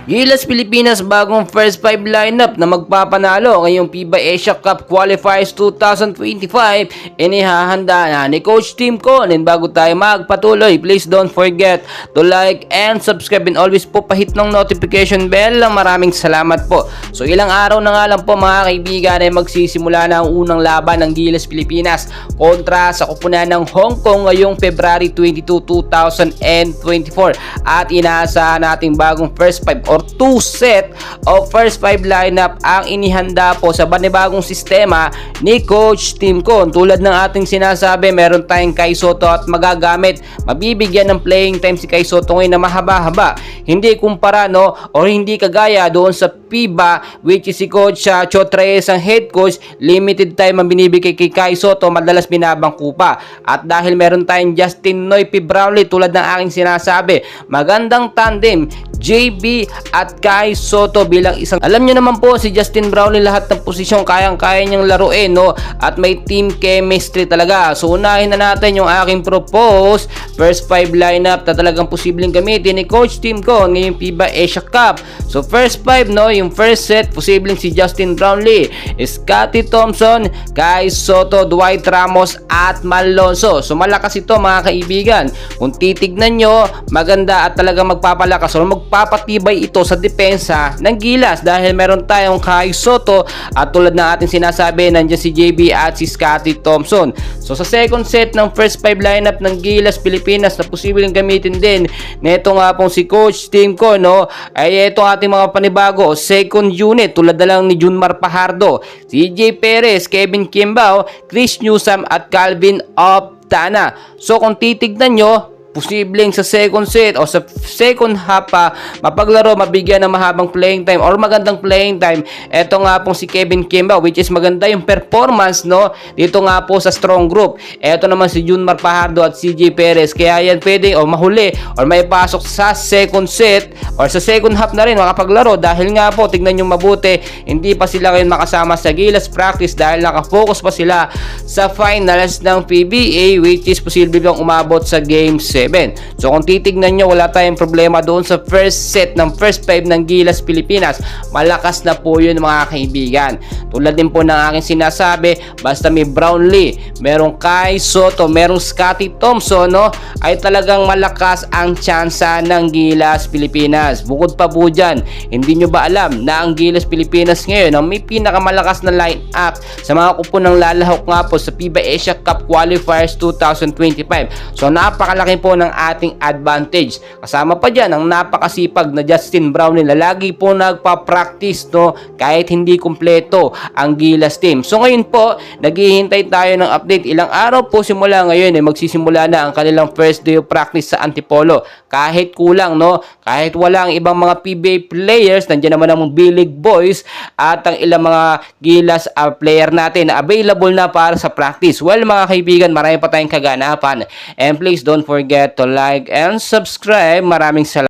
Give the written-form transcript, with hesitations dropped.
Gilas Pilipinas bagong first 5 lineup na magpapanalo ngayong FIBA Asia Cup Qualifiers 2025 inihahanda na ni Coach Tim Con. And bago tayo magpatuloy, please don't forget to like and subscribe and always po pahit ng notification bell. Maraming salamat po. So ilang araw na nga lang po mga kaibigan ay magsisimula na ang unang laban ng Gilas Pilipinas kontra sa koponan ng Hong Kong ngayong February 22, 2024 at inaasahan nating bagong first 5 or 2 set of first 5 lineup ang inihanda po sa banibagong sistema ni Coach Tim Con. Tulad ng ating sinasabi, meron tayong Kai Sotto at mabibigyan ng playing time si Kai Sotto ngayon na mahaba-haba. Hindi kumpara o hindi kagaya doon sa FIBA which is si Coach Chot Reyes ang head coach, limited time ang binibigay kay Kai Sotto, madalas binabangko pa. At dahil meron tayong Justin Noy P. Brownlee, tulad ng aking sinasabi, magandang tandem JB at Kai Sotto bilang isang, alam nyo naman po si Justin Brownlee lahat ng posisyon kayang-kaya niyang laruin at may team chemistry talaga. So unahin na natin yung aking propose first 5 lineup na talagang posibleng gamitin ni Coach Tim Con ngayong FIBA Asia Cup. So first 5 yung first set posibleng si Justin Brownlee, Scotty Thompson, Kai Sotto, Dwight Ramos at Malonzo. So malakas ito mga kaibigan. Kung titignan nyo, maganda at talagang magpapalakas o magpapatibay ito sa depensa ng Gilas dahil meron tayong Kai Sotto at tulad ng ating sinasabi, nandiyan si JB at si Scotty Thompson. So sa second set ng first 5 lineup ng Gilas Pilipinas na posibleng gamitin din neto nga pong si Coach Tim Con ay ito ating mga panibago second unit tulad na lang ni Junmar Fajardo, CJ Perez, Kevin Kimbao, Chris Newsome at Calvin Optana. So kung titignan nyo, posibleng sa second set o sa second half mapaglaro, mabigyan ng mahabang playing time or magandang playing time. Ito nga pong si Kevin Kimbao which is maganda yung performance dito nga po sa strong group. Ito naman si Junmar Fajardo at CJ Perez, kaya yan pwede o mahuli or may pasok sa second set or sa second half na rin makapaglaro dahil nga po tignan nyo mabuti, hindi pa sila ngayon makasama sa Gilas practice dahil nakafocus pa sila sa finals ng PBA which is posible bang umabot sa game 7. So kung titignan nyo, wala tayong problema doon sa first set ng first 5 ng Gilas Pilipinas. Malakas na po yun mga kaibigan. Tulad din po ng aking sinasabi, basta may Brownlee, merong Kai Sotto, merong Scotty Thompson ay talagang malakas ang tsansa ng Gilas Pilipinas. Bukod pa po dyan, hindi nyo ba alam na ang Gilas Pilipinas ngayon ang may pinakamalakas na line-up sa mga kuponang lalahok nga po sa FIBA Asia Cup Qualifiers 2025. So napakalaki po ng ating advantage. Kasama pa dyan ang napakasipag na Justin Brownlee na lagi po nagpa-practice kahit hindi kumpleto ang Gilas team. So ngayon po, naghihintay tayo ng update. Ilang araw po simula ngayon magsisimula na ang kanilang first day of practice sa Antipolo. Kahit kulang kahit wala ang ibang mga PBA players, nandiyan naman ang B-League boys at ang ilang mga Gilas player natin na available na para sa practice. Well mga kaibigan, marami pa tayong kaganapan. And please don't forget to like and subscribe. Maraming salamat.